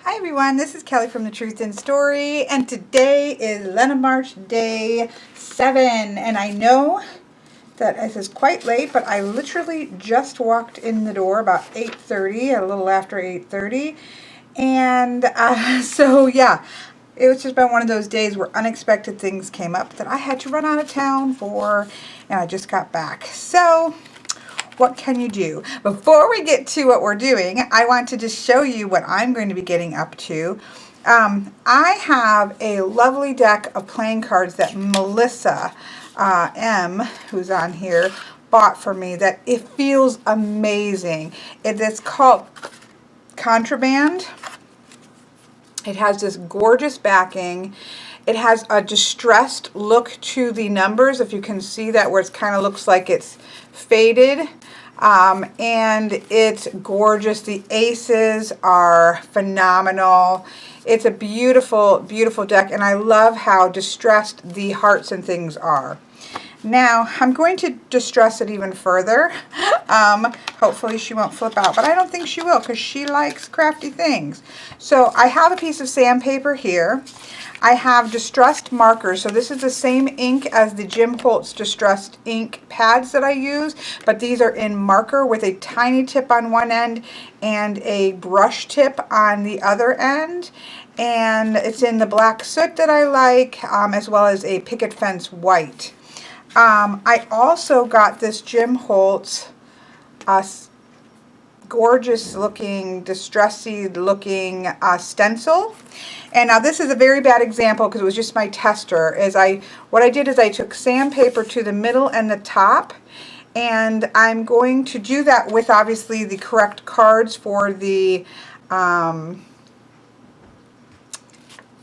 Hi everyone, this is Kelly from The Truth in Story, and today is Lenormarch day 7, and I know that this is quite late, but I literally just walked in the door about 8:30, a little after 8:30, and so yeah, it was just been one of those days where unexpected things came up that I had to run out of town for, and I just got back. So what can you do? Before we get to what we're doing, I want to just show you what I'm going to be getting up to. I have a lovely deck of playing cards that Melissa M, who's on here, bought for me that it feels amazing. It's called Contraband. It has this gorgeous backing. It has a distressed look to the numbers, if you can see that, where it kind of looks like it's faded. And it's gorgeous. The aces are phenomenal. It's a beautiful, beautiful deck, and I love how distressed the hearts and things are. Now, I'm going to distress it even further. Hopefully she won't flip out, but I don't think she will because she likes crafty things. So I have a piece of sandpaper here. I have distressed markers. So this is the same ink as the Jim Holtz distressed ink pads that I use, but these are in marker with a tiny tip on one end and a brush tip on the other end. And it's in the black soot that I like, as well as a picket fence white. I also got this Jim Holtz gorgeous looking, distressy looking stencil. And now this is a very bad example because it was just my tester. What I did is I took sandpaper to the middle and the top, and I'm going to do that with obviously the correct cards for the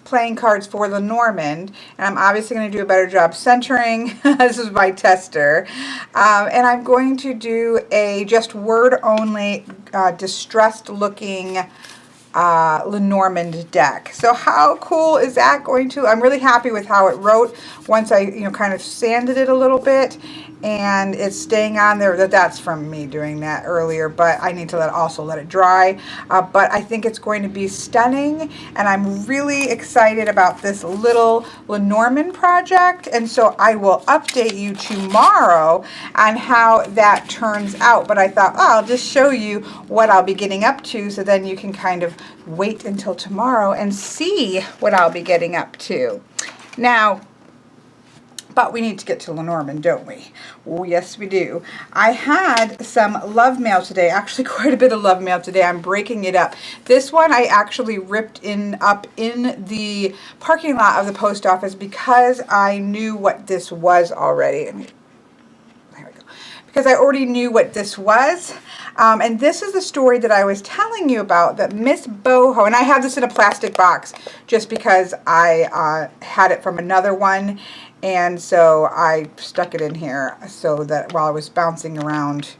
playing cards for Lenormand, and I'm obviously going to do a better job centering. This is my tester, and I'm going to do a just word only distressed looking Lenormand deck. So how cool is that going to? I'm really happy with how it wrote once I kind of sanded it a little bit, and it's staying on there. That's from me doing that earlier, but I need to also let it dry. But I think it's going to be stunning, and I'm really excited about this little Lenormand project, and so I will update you tomorrow on how that turns out. But I thought, oh, I'll just show you what I'll be getting up to, so then you can kind of wait until tomorrow and see what I'll be getting up to. Now, but we need to get to Lenormand, don't we? Oh, yes, we do. I had some love mail today, actually quite a bit of love mail today. I'm breaking it up. This one I actually ripped up in the parking lot of the post office because I knew what this was already. There we go. Because I already knew what this was. And this is the story that I was telling you about, that Miss Boho, and I have this in a plastic box just because I had it from another one, and so I stuck it in here so that while I was bouncing around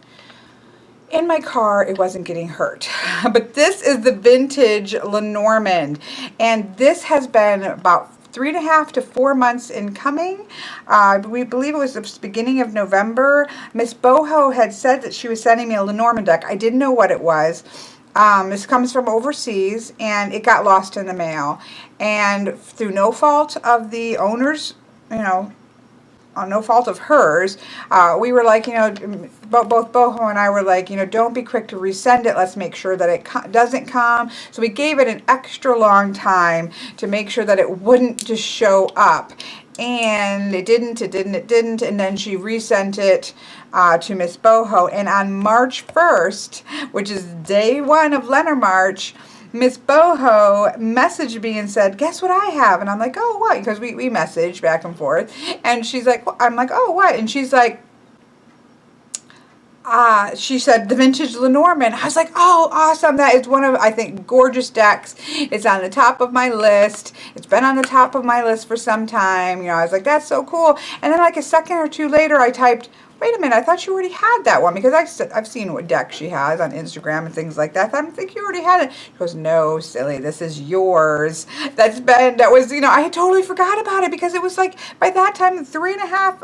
in my car, it wasn't getting hurt. But this is the vintage Lenormand, and this has been about 3.5 to 4 months in coming. We believe it was the beginning of November. Miss Boho had said that she was sending me a Lenormand deck. I didn't know what it was. This comes from overseas, and it got lost in the mail. And through no fault of the owners, no fault of hers, we were like, both Boho and I were like, don't be quick to resend it. Let's make sure that it doesn't come. So we gave it an extra long time to make sure that it wouldn't just show up. And it didn't. And then she resent it to Miss Boho. And on March 1st, which is day 1 of Lenormarch, Miss Boho messaged me and said, guess what I have? And I'm like, oh, what? Because we messaged back and forth. And she's like, well, I'm like, oh, what? And she's like, she said, the vintage Lenormand. I was like, oh, awesome. That is one of, I think, gorgeous decks. It's on the top of my list. It's been on the top of my list for some time. I was like, that's so cool. And then like a second or two later, I typed, wait a minute, I thought you already had that one, because I've seen what deck she has on Instagram and things like that. I think you already had it. She goes, no, silly, this is yours. That was, you know, I totally forgot about it, because it was like, by that time,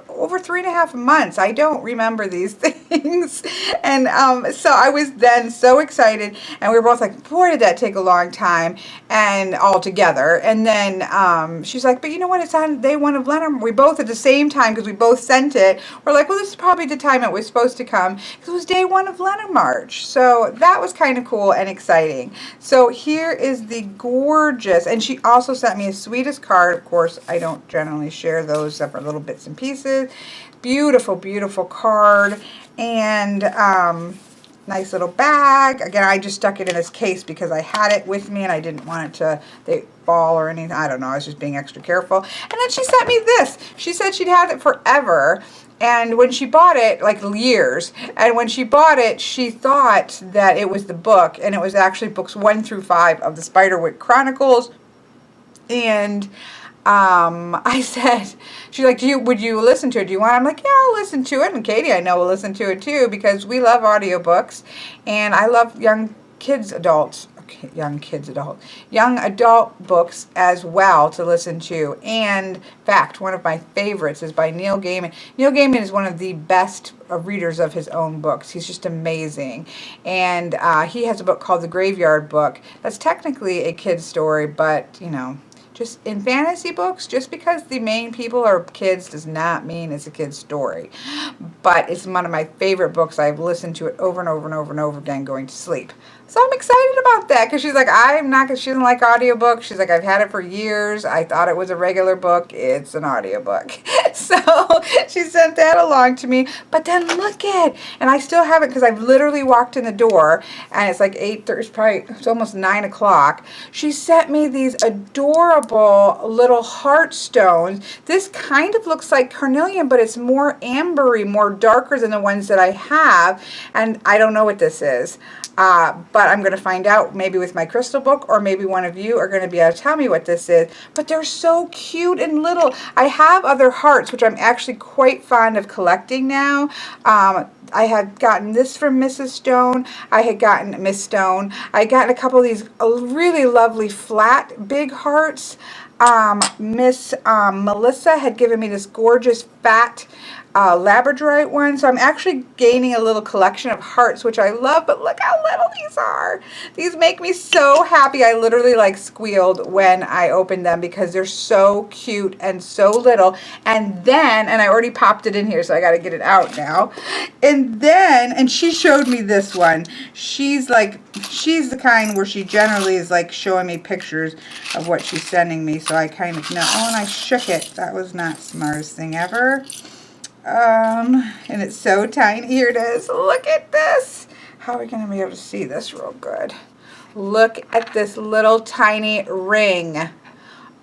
over 3.5 months. I don't remember these things. And so I was then so excited, and we were both like, boy, did that take a long time, and all together. And then she's like, but you know what, it's on day one of Lenormand. We both at the same time, because we both sent it, we're like, well, this is probably the time it was supposed to come, because it was day one of Lenormarch. So that was kind of cool and exciting. So here is the gorgeous, and she also sent me a sweetest card. Of course, I don't generally share those except for little bits and pieces. Beautiful, beautiful card. And nice little bag. Again, I just stuck it in this case because I had it with me and I didn't want it to fall or anything. I don't know. I was just being extra careful. And then she sent me this. She said she'd had it forever. And when she bought it, like years, and when she bought it, she thought that it was the book, and it was actually books 1 through 5 of the Spiderwick Chronicles. And I said, she's like, would you listen to it? Do you want? I'm like, yeah, I'll listen to it. And Katie, I know, will listen to it too, because we love audiobooks, and I love young adult books as well to listen to. And in fact, one of my favorites is by Neil Gaiman. Neil Gaiman is one of the best readers of his own books. He's just amazing. And he has a book called The Graveyard Book. That's technically a kid's story, but, you know, just in fantasy books, just because the main people are kids does not mean it's a kid's story. But it's one of my favorite books. I've listened to it over and over and over and over again going to sleep. So I'm excited about that, because she's like, she doesn't like audiobooks. She's like, I've had it for years. I thought it was a regular book. It's an audiobook. So she sent that along to me. But then look at, and I still have it because I've literally walked in the door, and it's like 8:30, it's almost 9 o'clock. She sent me these adorable little heart stones. This kind of looks like carnelian, but it's more ambery, more darker than the ones that I have. And I don't know what this is. But I'm going to find out maybe with my crystal book, or maybe one of you are going to be able to tell me what this is. But they're so cute and little. I have other hearts, which I'm actually quite fond of collecting now. I had gotten this from Mrs. Stone. I had gotten Miss Stone. I had gotten a couple of these really lovely flat big hearts. Miss Melissa had given me this gorgeous fat labradorite one. So I'm actually gaining a little collection of hearts, which I love, but look how little these are. These make me so happy. I literally like squealed when I opened them, because they're so cute and so little. And then, and I already popped it in here, so I got to get it out now. And she showed me this one. She's the kind where she generally is like showing me pictures of what she's sending me, so I kind of know. Oh, and I shook it. That was not the smartest thing ever. And it's so tiny. Here it is. Look at this. How are we going to be able to see this real good? Look at this little tiny ring.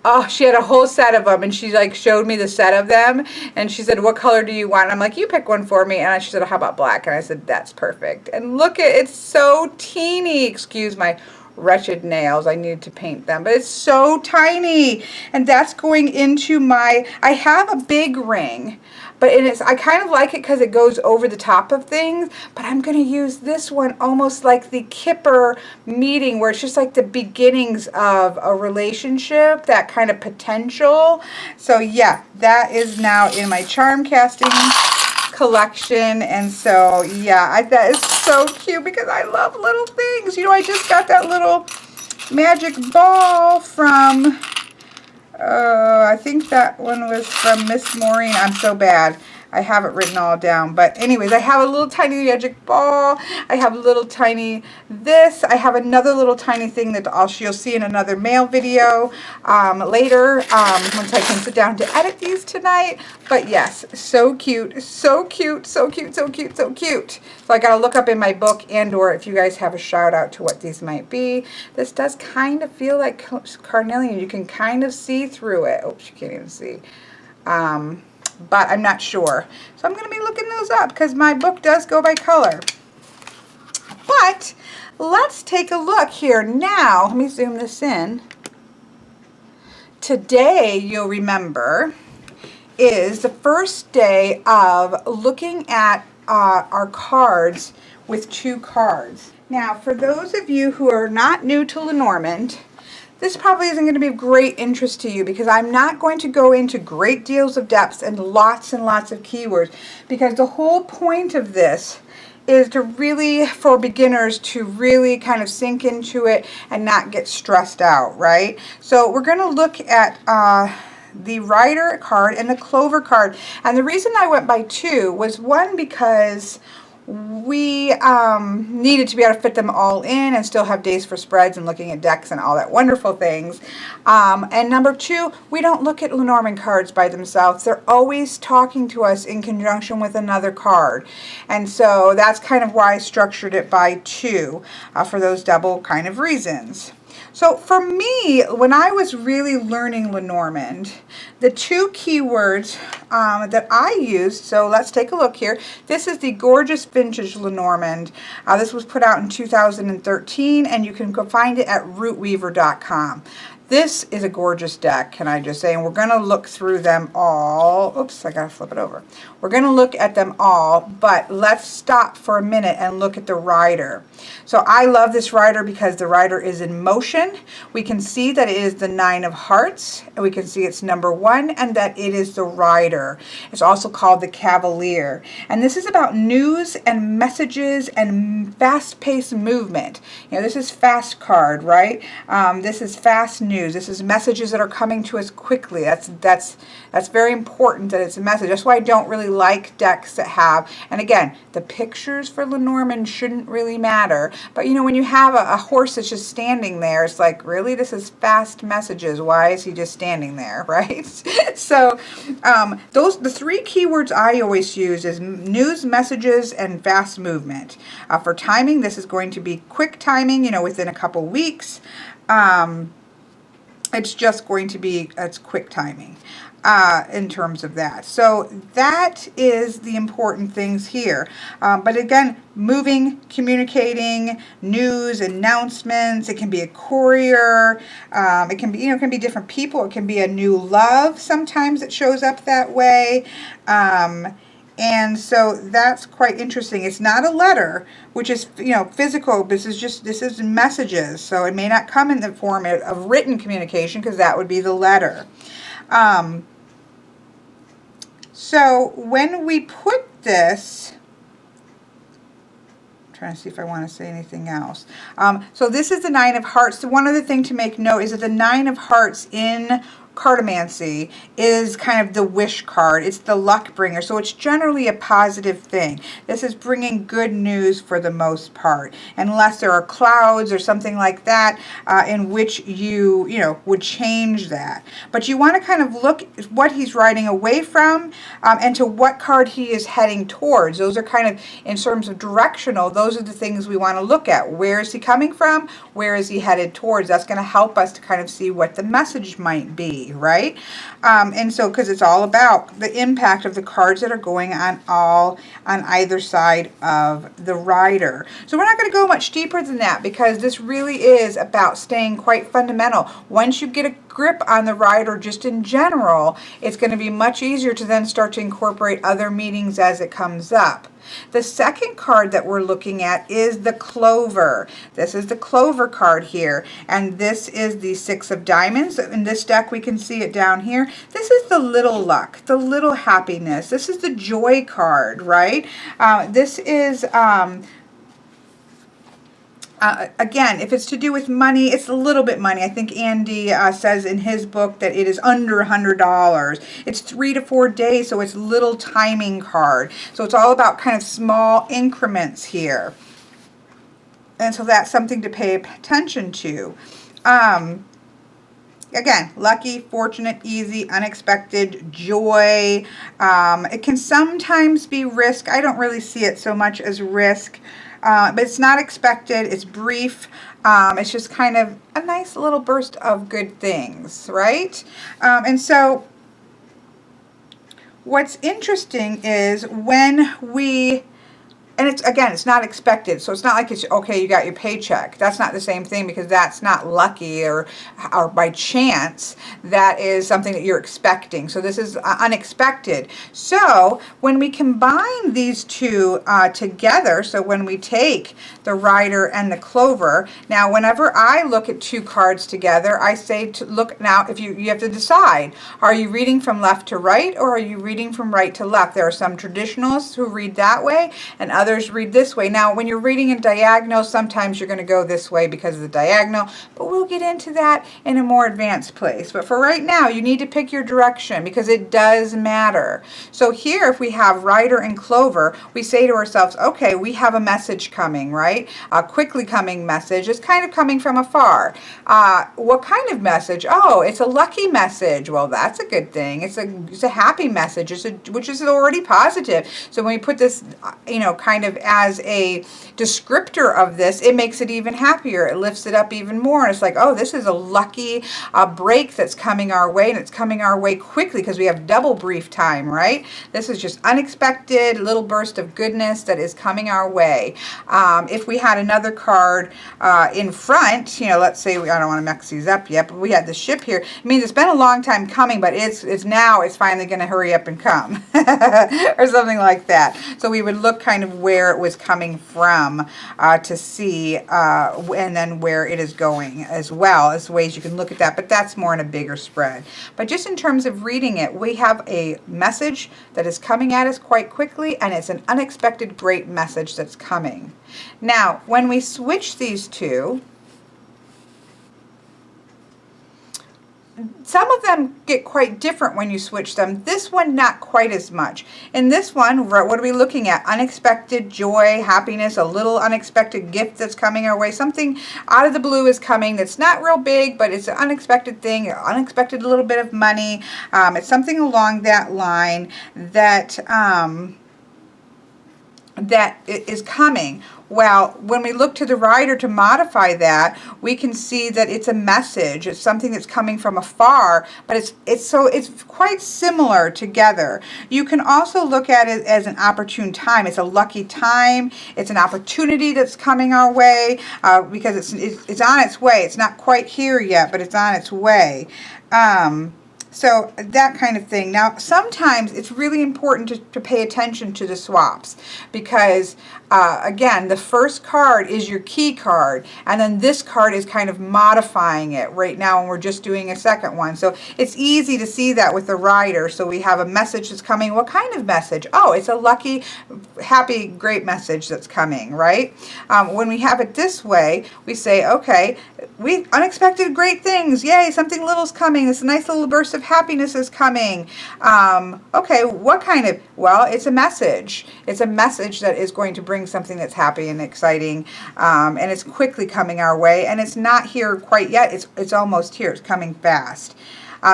Oh, she had a whole set of them, and she like showed me the set of them, and she said, what color do you want? And I'm like, you pick one for me. And she said, how about black? And I said, that's perfect. And look at, it's so teeny. Excuse my wretched nails. I needed to paint them, but it's so tiny. And that's going into I have a big ring, but I kind of like it because it goes over the top of things, but I'm going to use this one almost like the Kipper meeting, where it's just like the beginnings of a relationship, that kind of potential. So yeah, that is now in my charm casting collection. And so yeah, that is so cute, because I love little things. You know, I just got that little magic ball from I think that one was from Miss Maureen. I'm so bad. I have it written all down. But anyways, I have a little tiny magic ball. I have a little tiny this. I have another little tiny thing that you'll see in another mail video later, once I can sit down to edit these tonight. But yes, so cute, so cute, so cute, so cute, so cute. So I got to look up in my book, and/or if you guys have a shout out to what these might be. This does kind of feel like carnelian. You can kind of see through it. Oops, you can't even see. But I'm not sure. So I'm going to be looking those up, because my book does go by color. But let's take a look here now. Let me zoom this in. Today, you'll remember, is the first day of looking at our cards with 2 cards. Now, for those of you who are not new to Lenormand, this probably isn't going to be of great interest to you because I'm not going to go into great deals of depth and lots of keywords, because the whole point of this is to really, for beginners, to really kind of sink into it and not get stressed out, right? So we're going to look at the Rider card and the Clover card. And the reason I went by 2 was, one, because we needed to be able to fit them all in and still have days for spreads and looking at decks and all that wonderful things. And number 2, we don't look at Lenormand cards by themselves. They're always talking to us in conjunction with another card. And so that's kind of why I structured it by 2 for those double kind of reasons. So for me, when I was really learning Lenormand, the 2 keywords that I used, so let's take a look here. This is the gorgeous vintage Lenormand. This was put out in 2013, and you can go find it at rootweaver.com. This is a gorgeous deck, can I just say, and we're going to look through them all. Oops, I got to flip it over. We're going to look at them all, but let's stop for a minute and look at the Rider. So I love this Rider because the Rider is in motion. We can see that it is the 9 of hearts, and we can see it's number 1, and that it is the Rider. It's also called the Cavalier. And this is about news and messages and fast-paced movement. You know, this is fast card, right? This is fast news. This is messages that are coming to us quickly. That's very important that it's a message. That's why I don't really like decks that have, and again, the pictures for Lenormand shouldn't really matter, but you know, when you have a horse that's just standing there, it's like, really, this is fast messages. Why is he just standing there, right? So the 3 keywords I always use is news, messages, and fast movement. For timing, this is going to be quick timing, you know, within a couple weeks. It's just going to be, it's quick timing in terms of that. So that is the important things here. But again, moving, communicating, news, announcements. It can be a courier. It can be, you know, it can be different people. It can be a new love. Sometimes it shows up that way. And so that's quite interesting. It's not a letter, which is, you know, physical. This is messages. So it may not come in the form of written communication, because that would be the letter. So when we put this, I'm trying to see if I want to say anything else. So this is the 9 of hearts. The one other thing to make note is that the 9 of hearts in Cartomancy is kind of the wish card. It's the luck bringer, so it's generally a positive thing. This is bringing good news for the most part, unless there are clouds or something like that in which you know, would change that. But you want to kind of look at what he's riding away from and to what card he is heading towards. Those are kind of, in terms of directional, those are the things we want to look at. Where is he coming from? Where is he headed towards? That's going to help us to kind of see what the message might be. Right? And so, because it's all about the impact of the cards that are going on either side of the Rider. So we're not going to go much deeper than that, because this really is about staying quite fundamental. Once you get a grip on the Rider just in general, it's going to be much easier to then start to incorporate other meanings as it comes up. The second card that we're looking at is the Clover. This is the Clover card here, and this is the 6 of diamonds. In this deck, we can see it down here. This is the little luck, the little happiness. This is the joy card, right? This is again, if it's to do with money, it's a little bit money. I think Andy says in his book that it is under $100. It's 3 to 4 days, so it's little timing card. So it's all about kind of small increments here. And so that's something to pay attention to. Again, lucky, fortunate, easy, unexpected, joy. It can sometimes be risk. I don't really see it so much as risk. But it's not expected, it's brief, it's just kind of a nice little burst of good things, right? And so what's interesting is when we and it's, again, it's not expected. So it's not like it's, okay, you got your paycheck. That's not the same thing, because that's not lucky or by chance. That is something that you're expecting. So this is unexpected. So when we combine these two together, so when we take the rider and the clover, now whenever I look at two cards together, I say to look, now if you have to decide, are you reading from left to right, or are you reading from right to left? There are some traditionalists who read that way and others read this way. Now when you're reading in diagonal, sometimes you're going to go this way because of the diagonal, but we'll get into that in a more advanced place. But for right now, you need to pick your direction, because it does matter. So here, if we have rider and clover, we say to ourselves, okay, we have a message coming, right? A quickly coming message is kind of coming from afar. What kind of message? Oh, it's a lucky message. Well, that's a good thing. It's a happy message, which is already positive. So when we put this, kind of as a descriptor of this, it makes it even happier. It lifts it up even more. And it's like, oh, this is a lucky break that's coming our way, and it's coming our way quickly because we have double brief time, right? This is just unexpected little burst of goodness that is coming our way. If we had another card in front, let's say, I don't want to mix these up yet, but we had the ship here. It means it's been a long time coming, but it's finally going to hurry up and come or something like that. So we would look kind of where it was coming from to see, and then where it is going as well, as ways you can look at that, but that's more in a bigger spread. But just in terms of reading it, we have a message that is coming at us quite quickly, and it's an unexpected great message that's coming. Now, when we switch these two, some of them get quite different when you switch them. This one, not quite as much. In this one, what are we looking at? Unexpected joy, happiness, a little unexpected gift that's coming our way. Something out of the blue is coming that's not real big, but it's an unexpected thing, unexpected little bit of money. It's something along that line that that is coming. Well, when we look to the rider to modify that, we can see that it's a message. It's something that's coming from afar, but it's quite similar together. You can also look at it as an opportune time. It's a lucky time. It's an opportunity that's coming our way because it's on its way. It's not quite here yet, but it's on its way. So that kind of thing. Now, sometimes it's really important to pay attention to the swaps because, again, the first card is your key card, and then this card is kind of modifying it right now, and we're just doing a second one. So it's easy to see that with the rider. So we have a message that's coming. What kind of message? Oh, it's a lucky, happy, great message that's coming, right? When we have it this way, we say, okay, unexpected great things. Yay, something little's coming. This nice little burst of happiness is coming. Okay, what kind of? Well, it's a message. It's a message that is going to bring something that's happy and exciting, and it's quickly coming our way, and it's not here quite yet. It's almost here. It's coming fast.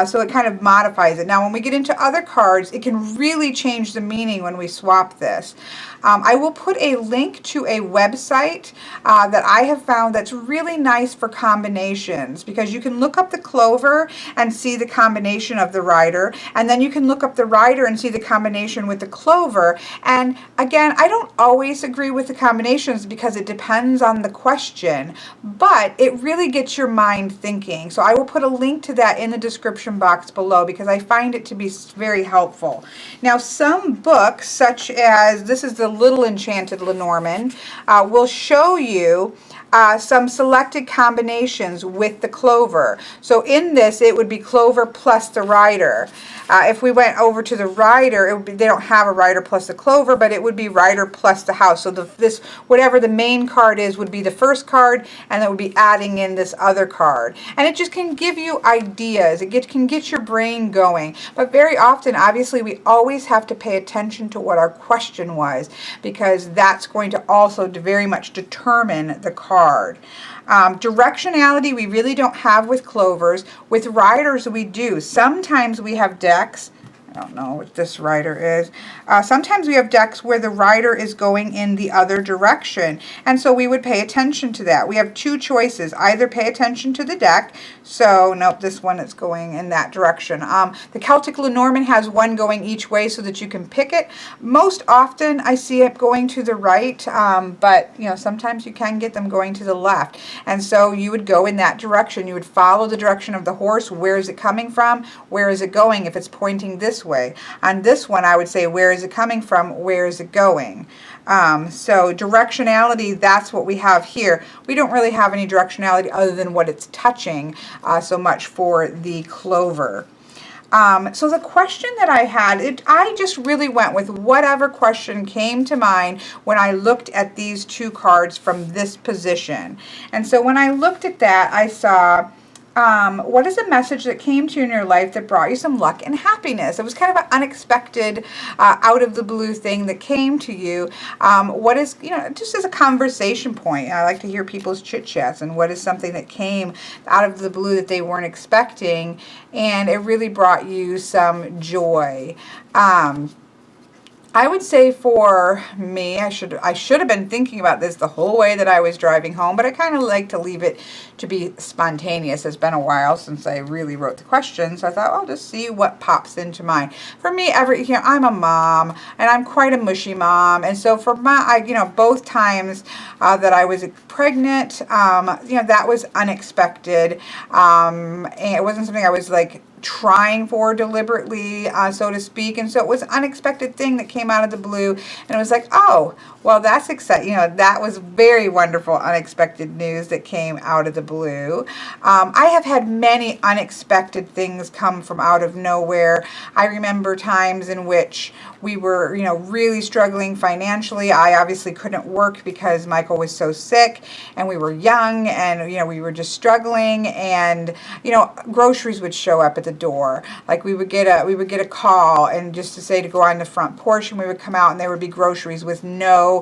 So it kind of modifies it. Now, when we get into other cards, it can really change the meaning when we swap this. I will put a link to a website that I have found that's really nice for combinations, because you can look up the clover and see the combination of the rider, and then you can look up the rider and see the combination with the clover. And again, I don't always agree with the combinations because it depends on the question, but it really gets your mind thinking. So I will put a link to that in the description box below because I find it to be very helpful. Now, some books, such as this is the Little Enchanted Lenormand, will show you some selected combinations with the clover. So in this, it would be clover plus the rider. If we went over to the rider, it would be, they don't have a rider plus the clover, but it would be rider plus the house. So this, whatever the main card is, would be the first card, and that would be adding in this other card. And it just can give you ideas. It can get your brain going. But very often, obviously, we always have to pay attention to what our question was, because that's going to also very much determine the card. Directionality we really don't have with clovers. With riders we do. Sometimes we have decks. I don't know what this rider is. Sometimes we have decks where the rider is going in the other direction, and so we would pay attention to that. We have two choices. Either pay attention to the deck, so nope, this one is going in that direction. The Celtic Lenormand has one going each way so that you can pick it. Most often I see it going to the right, but you know, sometimes you can get them going to the left, and so you would go in that direction. You would follow the direction of the horse. Where is it coming from? Where is it going? If it's pointing this way. On this one, I would say, where is it coming from? Where is it going? So directionality, that's what we have here. We don't really have any directionality other than what it's touching, so much for the clover. So the question that I had, I just really went with whatever question came to mind when I looked at these two cards from this position. And so when I looked at that, I saw, what is a message that came to you in your life that brought you some luck and happiness? It was kind of an unexpected, out of the blue thing that came to you. What is, you know, just as a conversation point, I like to hear people's chit chats, and what is something that came out of the blue that they weren't expecting, and it really brought you some joy. I would say for me, I should have been thinking about this the whole way that I was driving home, but I kind of like to leave it to be spontaneous. It's been a while since I really wrote the question, so I thought, I'll just see what pops into mind. For me, you know, I'm a mom, and I'm quite a mushy mom, and so for you know, both times that I was pregnant, you know, that was unexpected, and it wasn't something I was like trying for deliberately, so to speak, and so it was an unexpected thing that came out of the blue, and it was like, oh, well, that's exciting. You know, that was very wonderful, unexpected news that came out of the blue. I have had many unexpected things come from out of nowhere. I remember times in which we were, you know, really struggling financially. I obviously couldn't work because Michael was so sick, and we were young, and, you know, we were just struggling, and, you know, groceries would show up at the door. Like we would get a call, and just to say to go on the front porch, and we would come out, and there would be groceries with no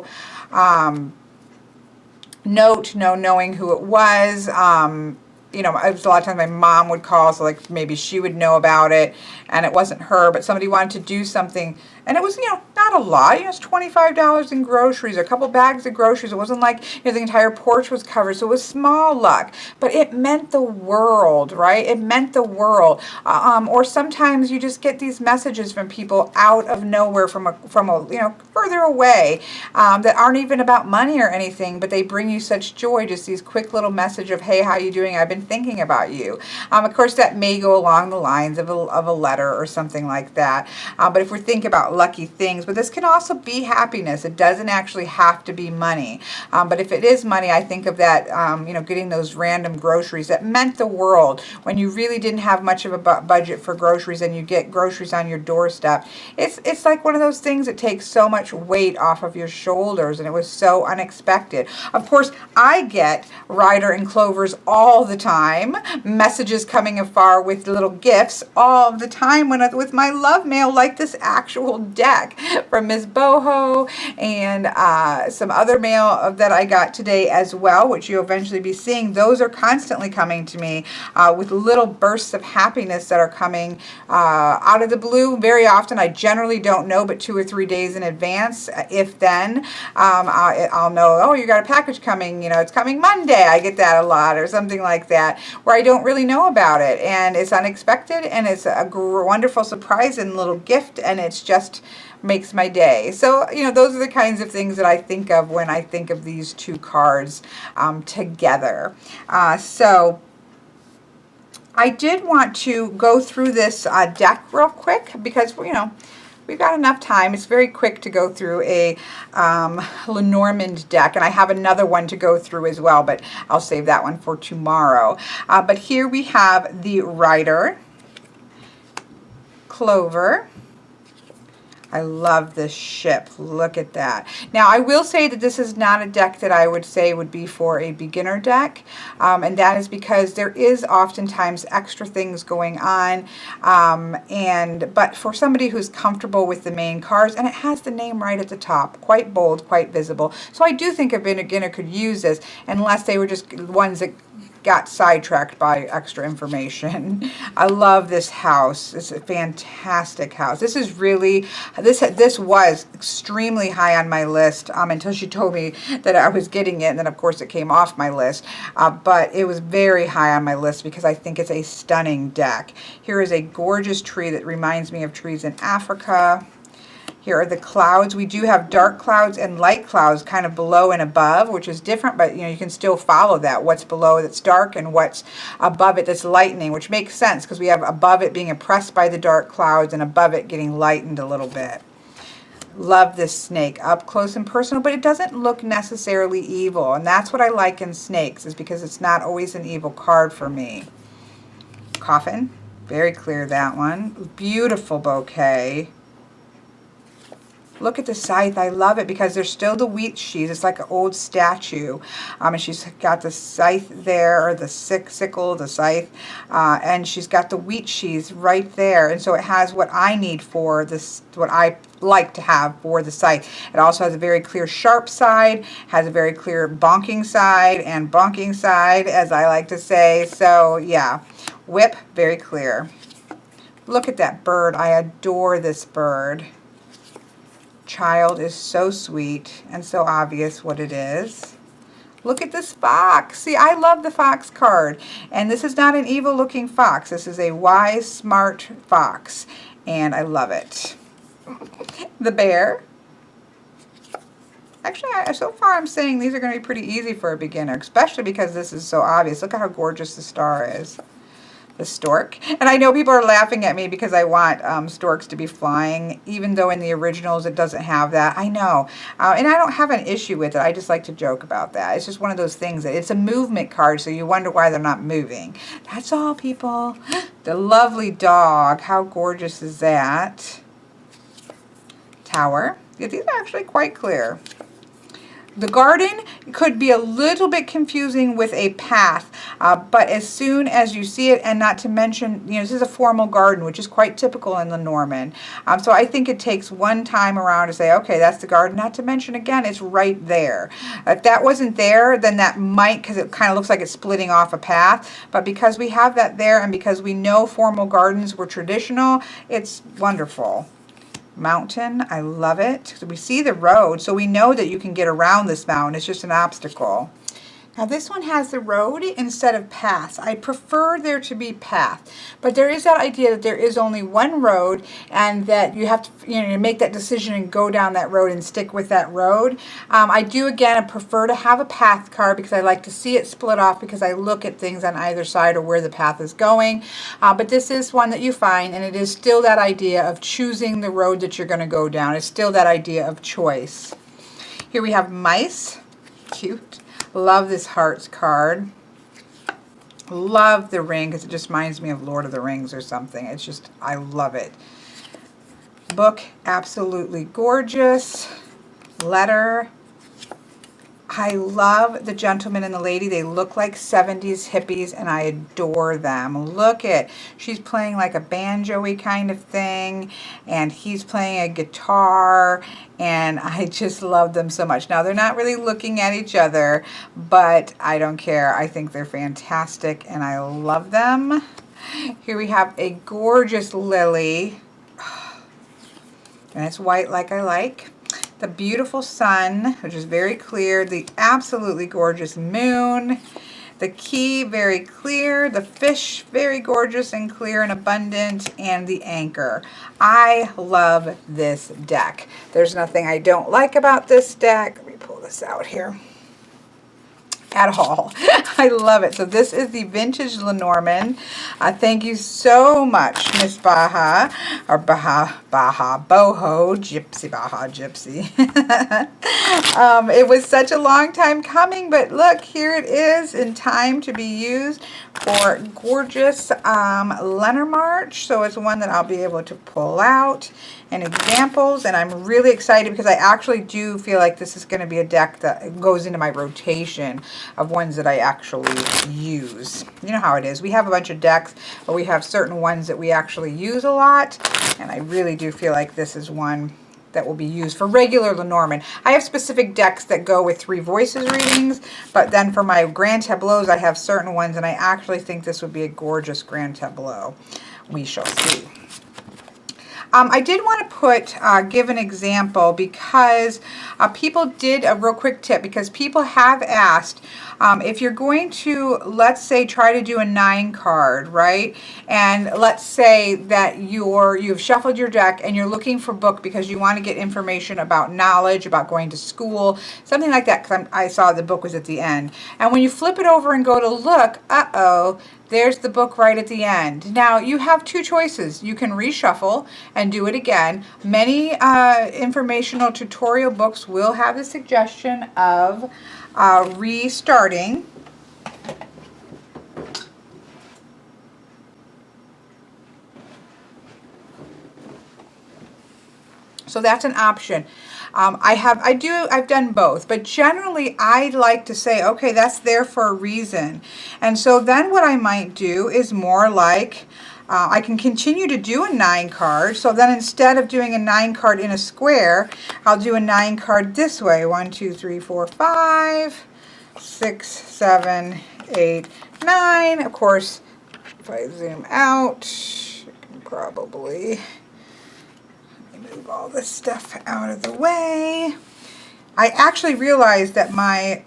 note, no knowing who it was. You know, it was a lot of times my mom would call, so like maybe she would know about it, and it wasn't her, but somebody wanted to do something, and it was, you know, not a lot. You know, it's $25 in groceries, or a couple bags of groceries. It wasn't like, you know, the entire porch was covered, so it was small luck, but it meant the world, right? It meant the world. Or sometimes you just get these messages from people out of nowhere, from a you know, further away, that aren't even about money or anything, but they bring you such joy. Just these quick little message of, hey, how you doing? I've been thinking about you. Of course, that may go along the lines of a letter or something like that. But if we think about lucky things, but this can also be happiness. It doesn't actually have to be money. But if it is money, I think of that, you know, getting those random groceries that meant the world when you really didn't have much of a budget for groceries, and you get groceries on your doorstep. It's like one of those things that takes so much weight off of your shoulders, and it was so unexpected. Of course, I get rider and clovers all the time, messages coming afar with little gifts all the time with my love mail, like this actual deck from Ms. Boho, and some other mail that I got today as well, which you'll eventually be seeing. Those are constantly coming to me with little bursts of happiness that are coming out of the blue. Very often, I generally don't know, but 2 or 3 days in advance, if then, I'll know, oh, you got a package coming, you know, it's coming Monday. I get that a lot, or something like that, where I don't really know about it, and it's unexpected, and it's a wonderful surprise and little gift, and it's just makes my day. So, you know, those are the kinds of things that I think of when I think of these two cards together. So I did want to go through this deck real quick, because, you know, we've got enough time. It's very quick to go through a Lenormand deck, and I have another one to go through as well, but I'll save that one for tomorrow. But here we have the rider, clover. I love this ship. Look at that. Now, I will say that this is not a deck that I would say would be for a beginner deck, and that is because there is oftentimes extra things going on, but for somebody who's comfortable with the main cards, and it has the name right at the top, quite bold, quite visible. So I do think a beginner could use this, unless they were just ones that got sidetracked by extra information. I love this house. It's a fantastic house. This is really, this was extremely high on my list until she told me that I was getting it, and then of course it came off my list. But it was very high on my list because I think it's a stunning deck. Here is a gorgeous tree that reminds me of trees in Africa. Here are the clouds. We do have dark clouds and light clouds kind of below and above, which is different, but you know, you can still follow that. What's below that's dark and what's above it that's lightening, which makes sense because we have above it being oppressed by the dark clouds and above it getting lightened a little bit. Love this snake up close and personal, but it doesn't look necessarily evil, and that's what I like in snakes, is because it's not always an evil card for me. Coffin, very clear, that one. Beautiful bouquet. Look at the scythe. I love it because there's still the wheat sheaves. It's like an old statue. And she's got the scythe there, or the sickle, the scythe. And she's got the wheat sheaves right there. And so it has what I need for this, what I like to have for the scythe. It also has a very clear sharp side, has a very clear bonking side, and bonking side, as I like to say. So yeah, whip, very clear. Look at that bird. I adore this bird. Child is so sweet and so obvious what it is. Look at this fox. See, I love the fox card. And this is not an evil looking fox. This is a wise, smart fox. And I love it. The bear. Actually, so far I'm saying these are going to be pretty easy for a beginner, especially because this is so obvious. Look at how gorgeous the star is. The stork. And I know people are laughing at me because I want storks to be flying, even though in the originals it doesn't have that. I know. And I don't have an issue with it. I just like to joke about that. It's just one of those things that it's a movement card, so you wonder why they're not moving. That's all, people. The lovely dog. How gorgeous is that? Tower. Yeah, these are actually quite clear. The garden could be a little bit confusing with a path, but as soon as you see it, and not to mention, you know, this is a formal garden, which is quite typical in Lenormand. So I think it takes one time around to say, okay, that's the garden. Not to mention, again, it's right there. If that wasn't there, then that might, because it kind of looks like it's splitting off a path. But because we have that there, and because we know formal gardens were traditional, it's wonderful. Mountain, I love it. So we see the road, so we know that you can get around this mountain. It's just an obstacle. Now this one has the road instead of paths. I prefer there to be path, but there is that idea that there is only one road, and that you have to, you know, make that decision and go down that road and stick with that road. I do, again, prefer to have a path card because I like to see it split off, because I look at things on either side or where the path is going. But this is one that you find, and it is still that idea of choosing the road that you're going to go down. It's still that idea of choice. Here we have mice. Cute. Love this hearts card. Love the ring because it just reminds me of Lord of the Rings or something. It's just, I love it. Book, absolutely gorgeous. Letter. I love the gentleman and the lady. They look like 70s hippies, and I adore them. Look at, she's playing like a banjo-y kind of thing, and he's playing a guitar, and I just love them so much. Now, they're not really looking at each other, but I don't care. I think they're fantastic, and I love them. Here we have a gorgeous lily, and it's white like I like. The beautiful sun, which is very clear. The absolutely gorgeous moon. The key, very clear. The fish, very gorgeous and clear and abundant. And the anchor. I love this deck. There's nothing I don't like about this deck. Let me pull this out here. At all. I love it. So this is the vintage Lenormand. Thank you so much, Miss Baha, or Baha, Boho, Gypsy, Baha, Gypsy. It was such a long time coming, but look, here it is in time to be used for gorgeous Lenormarch. So it's one that I'll be able to pull out and examples, and I'm really excited because I actually do feel like this is going to be a deck that goes into my rotation of ones that I actually use. You know how it is. We have a bunch of decks, but we have certain ones that we actually use a lot, and I really do feel like this is one that will be used for regular Lenormand. I have specific decks that go with 3 voices readings, but then for my grand tableaus, I have certain ones, and I actually think this would be a gorgeous grand tableau. We shall see. I did want to give an example because people did a real quick tip, because people have asked if you're going to, let's say, try to do a 9 card, right? And let's say that you've shuffled your deck and you're looking for book because you want to get information about knowledge, about going to school, something like that, because I saw the book was at the end. And when you flip it over and go to look, there's the book right at the end. Now, you have 2 choices. You can reshuffle and do it again. Many informational tutorial books will have the suggestion of restarting. So that's an option. I've done both, but generally I like to say, okay, that's there for a reason. And so then what I might do is more like, I can continue to do a 9 card. So then instead of doing a 9 card in a square, I'll do a 9 card this way. 1, 2, 3, 4, 5, 6, 7, 8, 9. Of course, if I zoom out, I can probably move all this stuff out of the way. I actually realized that my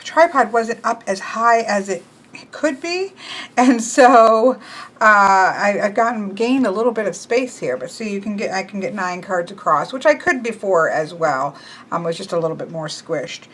tripod wasn't up as high as it could be, and so I've gained a little bit of space here. But see, I can get 9 cards across, which I could before as well. It was just a little bit more squished.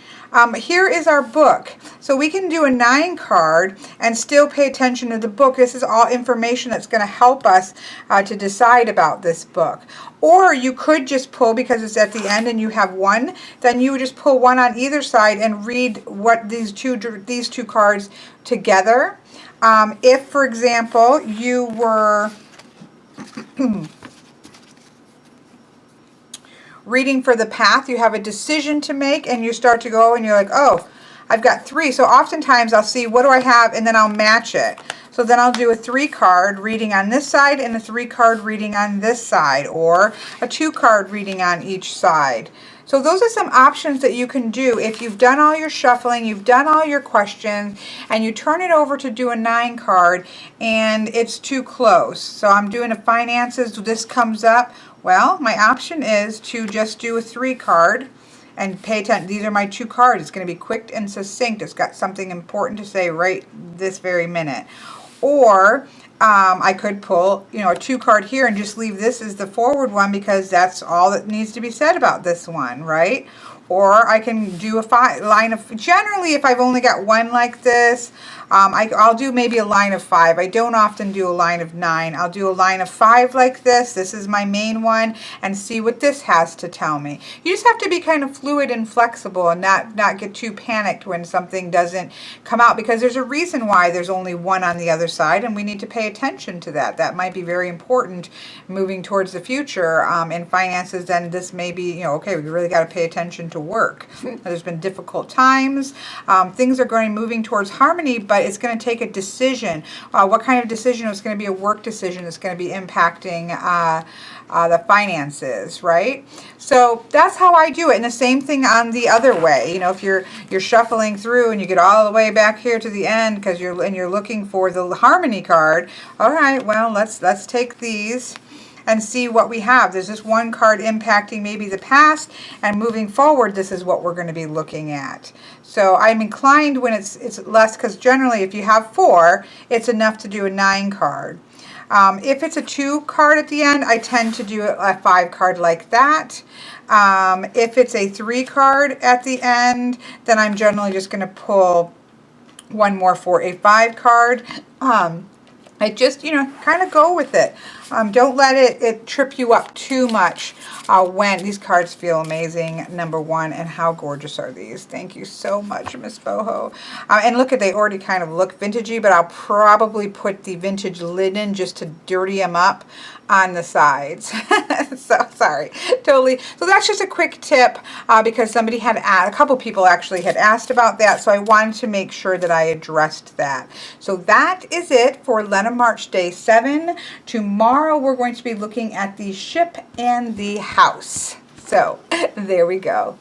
Here is our book. So we can do a 9 card and still pay attention to the book. This is all information that's going to help us to decide about this book. Or you could just pull, because it's at the end and you have 1, then you would just pull 1 on either side and read what these two cards together. If, for example, you were reading for the path, you have a decision to make, and you start to go and you're like, oh, I've got 3. So oftentimes I'll see, what do I have, and then I'll match it. So then I'll do a 3 card reading on this side and a 3 card reading on this side, or a 2 card reading on each side. So those are some options that you can do if you've done all your shuffling, you've done all your questions, and you turn it over to do a 9 card and it's too close. So I'm doing a finances, this comes up. Well, my option is to just do a 3 card and pay attention. These are my 2 cards. It's going to be quick and succinct. It's got something important to say right this very minute. Or I could pull, a 2 card here and just leave this as the forward one, because that's all that needs to be said about this one, right? Or I can do a line of, generally if I've only got 1 like this, I'll do maybe a line of 5. I don't often do a line of 9. I'll do a line of 5 like this. This is my main one, and see what this has to tell me. You just have to be kind of fluid and flexible and not get too panicked when something doesn't come out, because there's a reason why there's only 1 on the other side, and we need to pay attention to that. That might be very important moving towards the future in finances. Then this may be, okay, we really got to pay attention to work. There's been difficult times. Things are moving towards harmony, but it's going to take a decision. What kind of decision? It's going to be a work decision that's going to be impacting the finances, right? So that's how I do it. And the same thing on the other way. If you're shuffling through and you get all the way back here to the end because you're looking for the harmony card. All right, well, let's take these and see what we have. There's this 1 card impacting maybe the past, and moving forward, this is what we're going to be looking at. So I'm inclined when it's less, because generally if you have 4, it's enough to do a 9 card. If it's a 2 card at the end, I tend to do a 5 card like that. If it's a 3 card at the end, then I'm generally just going to pull 1 more for a 5 card. I just, kind of go with it. Don't let it trip you up too much when these cards feel amazing, number 1. And how gorgeous are these? Thank you so much, Miss Boho. And look they already kind of look vintagey, but I'll probably put the vintage linen just to dirty them up on the sides. So sorry, totally. So that's just a quick tip because somebody had a couple people actually had asked about that, so I wanted to make sure that I addressed that. So that is it for Lenormand Lenormarch Day 7. Tomorrow we're going to be looking at the ship and the house. So there we go.